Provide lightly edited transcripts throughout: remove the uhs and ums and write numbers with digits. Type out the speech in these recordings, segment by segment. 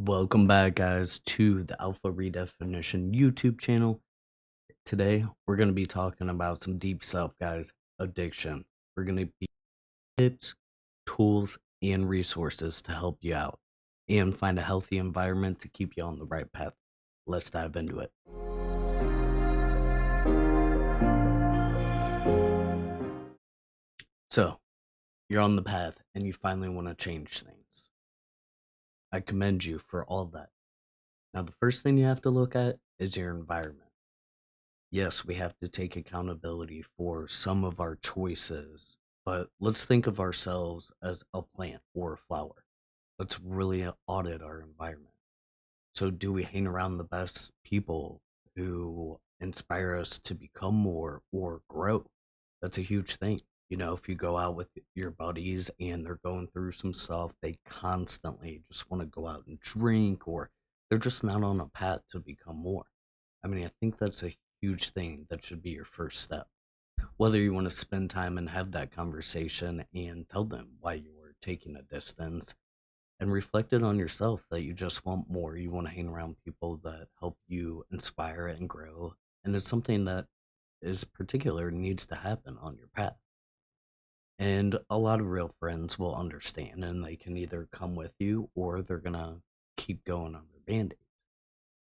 Welcome back, guys, to the Alpha Redefinition YouTube channel. Today, we're going to be talking about some deep stuff, guys. Addiction. We're going to be tips, tools, and resources to help you out and find a healthy environment to keep you on the right path. Let's dive into it. So, you're on the path and you finally want to change things. I commend you for all that. Now, the first thing you have to look at is your environment. Yes, we have to take accountability for some of our choices, but let's think of ourselves as a plant or a flower. Let's really audit our environment. So, do we hang around the best people who inspire us to become more or grow? That's a huge thing. If you go out with your buddies and they're going through some stuff, they constantly just want to go out and drink, or they're just not on a path to become more. I mean, I think that's a huge thing that should be your first step. Whether you want to spend time and have that conversation and tell them why you were taking a distance and reflect it on yourself that you just want more. You want to hang around people that help you inspire and grow. And it's something that is particular needs to happen on your path. And a lot of real friends will understand and they can either come with you or they're going to keep going on their band.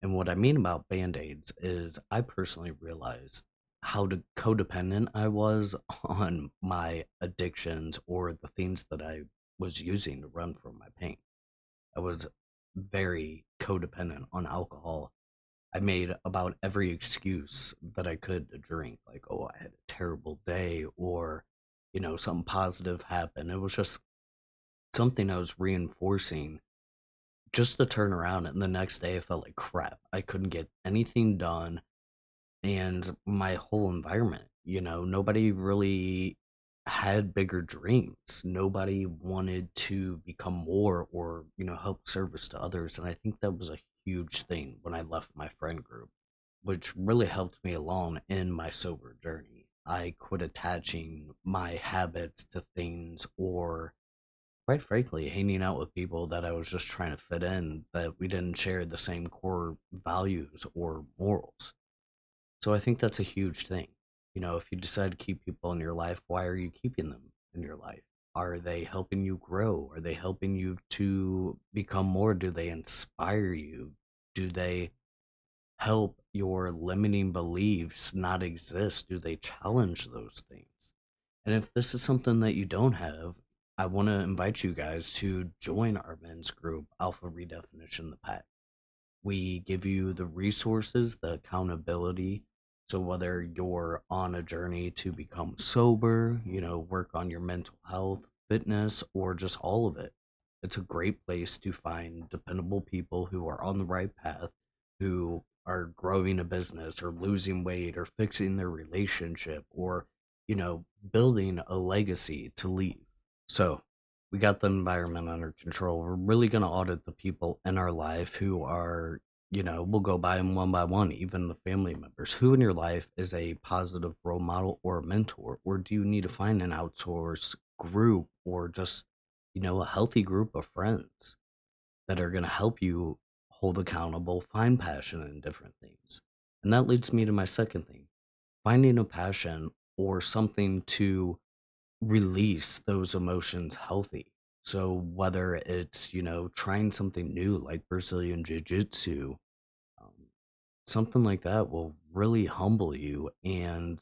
And what I mean about band-aids is I personally realized how codependent I was on my addictions or the things that I was using to run from my pain. I was very codependent on alcohol. I made about every excuse that I could to drink, like, oh, I had a terrible day, or, something positive happened. It was just something I was reinforcing just to turn around. And the next day, I felt like crap. I couldn't get anything done. And my whole environment, nobody really had bigger dreams. Nobody wanted to become more or, help service to others. And I think that was a huge thing when I left my friend group, which really helped me along in my sober journey. I quit attaching my habits to things or, quite frankly, hanging out with people that I was just trying to fit in, that we didn't share the same core values or morals. So I think that's a huge thing. If you decide to keep people in your life, why are you keeping them in your life? Are they helping you grow? Are they helping you to become more? Do they inspire you? Do they help your limiting beliefs not exist? Do they challenge those things? And if this is something that you don't have, I want to invite you guys to join our men's group, Alpha Redefinition the Pack. We give you the resources, the accountability. So whether you're on a journey to become sober, work on your mental health, fitness, or just all of it, it's a great place to find dependable people who are on the right path, who are growing a business or losing weight or fixing their relationship or, building a legacy to leave. So we got the environment under control. We're really going to audit the people in our life who are, we'll go by them one by one, even the family members. Who in your life is a positive role model or a mentor? Or do you need to find an outsourced group or just, a healthy group of friends that are going to help you hold accountable, find passion in different things? And that leads me to my second thing, finding a passion or something to release those emotions healthy. So whether it's, trying something new like Brazilian Jiu-Jitsu, um, something like that will really humble you and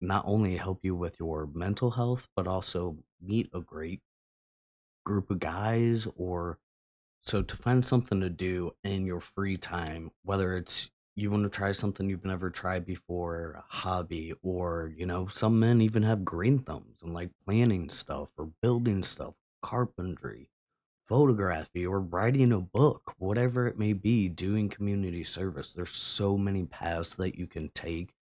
not only help you with your mental health, but also meet a great group of guys. Or so to find something to do in your free time, whether it's you want to try something you've never tried before, a hobby, or, some men even have green thumbs and like planning stuff or building stuff, carpentry, photography, or writing a book, whatever it may be, doing community service. There's so many paths that you can take.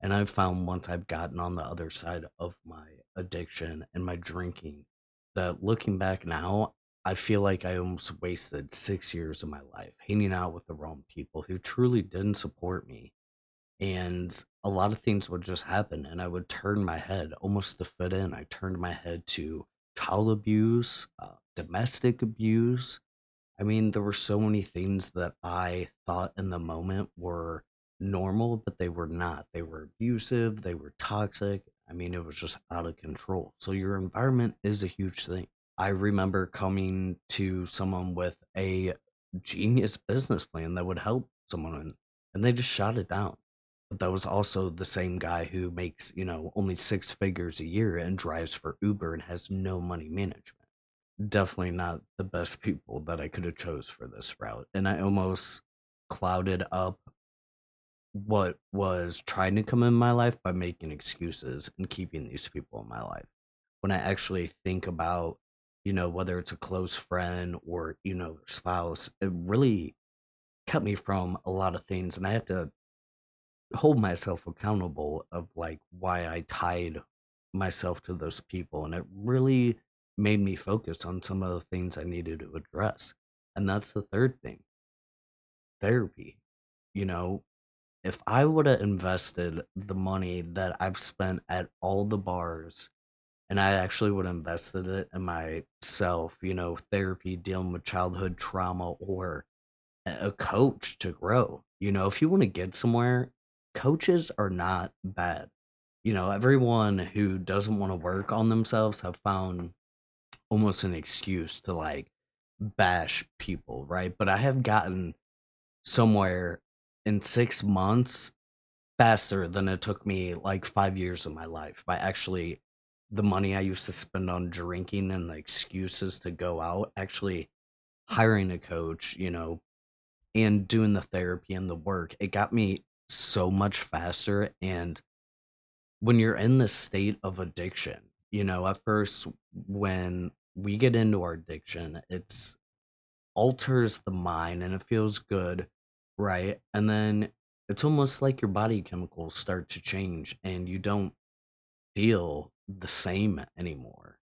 And I've found once I've gotten on the other side of my addiction and my drinking, that looking back now, I feel like I almost wasted 6 years of my life hanging out with the wrong people who truly didn't support me. And a lot of things would just happen, and I would turn my head almost to fit in. I turned my head to child abuse, domestic abuse, I mean, there were so many things that I thought in the moment were normal, but they were not. They were abusive, they were toxic. I mean, it was just out of control. So your environment is a huge thing. I remember coming to someone with a genius business plan that would help someone, and they just shot it down. But that was also the same guy who makes, only six figures a year and drives for Uber and has no money management. Definitely not the best people that I could have chose for this route, and I almost clouded up what was trying to come in my life by making excuses and keeping these people in my life. When I actually think about, whether it's a close friend or, spouse, it really kept me from a lot of things, and I have to hold myself accountable of like why I tied myself to those people. And it really made me focus on some of the things I needed to address. And that's the third thing, therapy. You know, if I would have invested the money that I've spent at all the bars and I actually would have invested it in myself, therapy, dealing with childhood trauma, or a coach to grow. If you want to get somewhere, coaches are not bad. Everyone who doesn't want to work on themselves have found almost an excuse to like bash people, right? But I have gotten somewhere in 6 months faster than it took me like 5 years of my life by actually the money I used to spend on drinking and the excuses to go out, actually hiring a coach, and doing the therapy and the work, it got me so much faster. And when you're in this state of addiction, at first, when we get into our addiction, it's alters the mind and it feels good, right? And then it's almost like your body chemicals start to change and you don't feel the same anymore.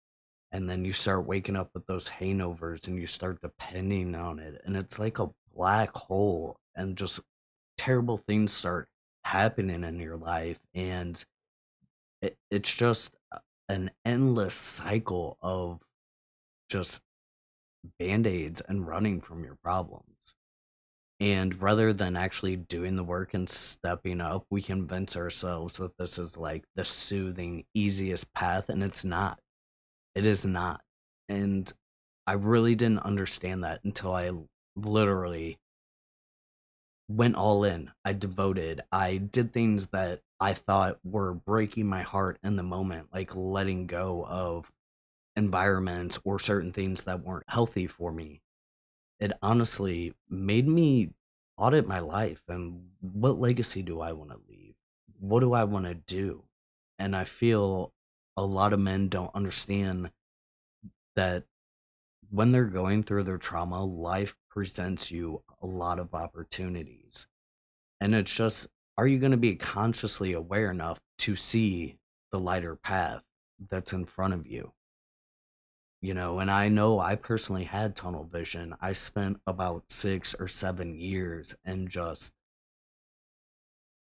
And then you start waking up with those hangovers and you start depending on it. And it's like a black hole, and just terrible things start happening in your life. And it's just an endless cycle of just band-aids and running from your problems. And rather than actually doing the work and stepping up, we convince ourselves that this is like the soothing, easiest path. And it's not. It is not. And I really didn't understand that until I literally went all in. I devoted. I did things that I thought were breaking my heart in the moment, like letting go of environments or certain things that weren't healthy for me. It honestly made me audit my life and what legacy do I want to leave? What do I want to do? And I feel a lot of men don't understand that when they're going through their trauma, life presents you a lot of opportunities. And it's just, are you going to be consciously aware enough to see the lighter path that's in front of you? And I know I personally had tunnel vision. I spent about 6 or 7 years in just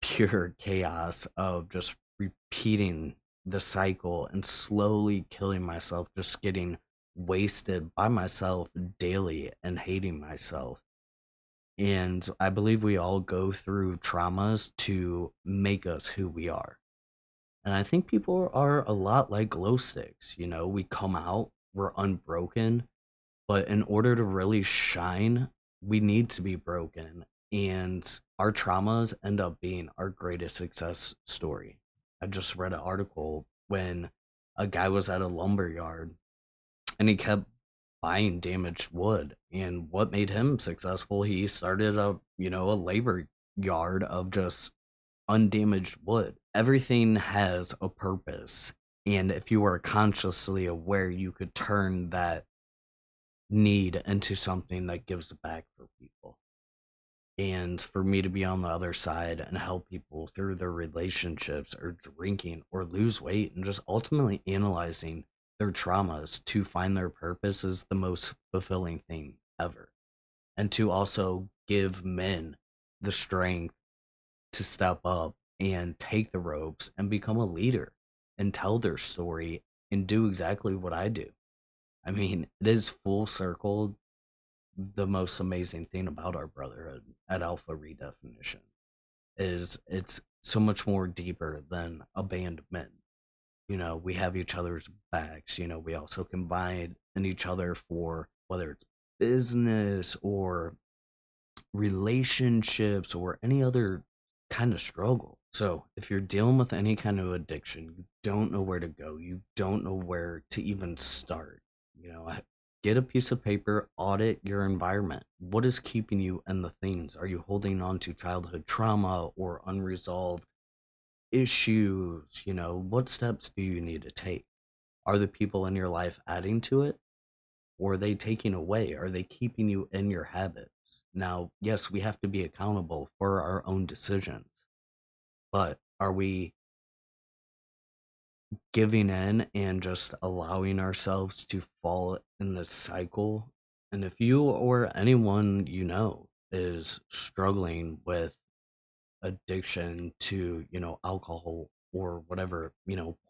pure chaos of just repeating the cycle and slowly killing myself, just getting wasted by myself daily and hating myself. And I believe we all go through traumas to make us who we are. And I think people are a lot like glow sticks. We come out, we're unbroken, but in order to really shine, we need to be broken. And our traumas end up being our greatest success story. I just read an article when a guy was at a lumber yard and he kept buying damaged wood. And what made him successful, he started a labor yard of just undamaged wood. Everything has a purpose. And if you are consciously aware, you could turn that need into something that gives back for people. And for me to be on the other side and help people through their relationships or drinking or lose weight and just ultimately analyzing their traumas to find their purpose is the most fulfilling thing ever. And to also give men the strength to step up and take the ropes and become a leader and tell their story and do exactly what I do. I mean, it is full circle the most amazing thing about our brotherhood at Alpha Redefinition is it's so much more deeper than a band of men. We have each other's backs. We also combine in each other for whether it's business or relationships or any other kind of struggle. So, if you're dealing with any kind of addiction, you don't know where to go, you don't know where to even start, get a piece of paper, audit your environment. What is keeping you in the things? Are you holding on to childhood trauma or unresolved issues? What steps do you need to take? Are the people in your life adding to it? Or are they taking away? Are they keeping you in your habits? Now, yes, we have to be accountable for our own decisions, but are we giving in and just allowing ourselves to fall in this cycle? And if you or anyone is struggling with addiction to, alcohol or whatever,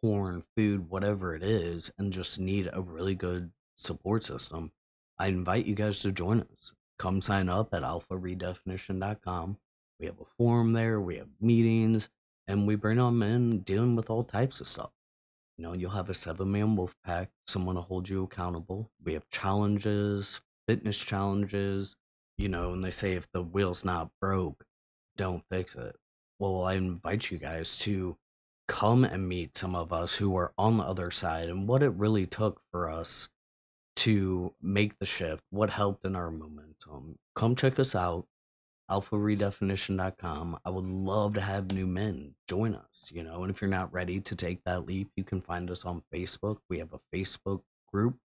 porn, food, whatever it is, and just need a really good support system, I invite you guys to join us. Come sign up at alpharedefinition.com. We have a forum there, we have meetings, and we bring on men dealing with all types of stuff. You'll have a 7-man wolf pack, someone to hold you accountable. We have challenges, fitness challenges, and they say if the wheel's not broke, don't fix it. Well, I invite you guys to come and meet some of us who are on the other side and what it really took for us to make the shift, what helped in our momentum. Come check us out, alpharedefinition.com. I would love to have new men join us, and if you're not ready to take that leap, you can find us on Facebook. We have a Facebook group.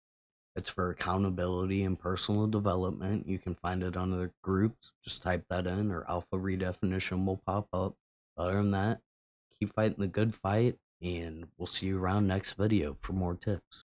It's for accountability and personal development. You can find it under groups. Just type that in, or Alpha Redefinition will pop up. Other than that, keep fighting the good fight, and we'll see you around next video for more tips.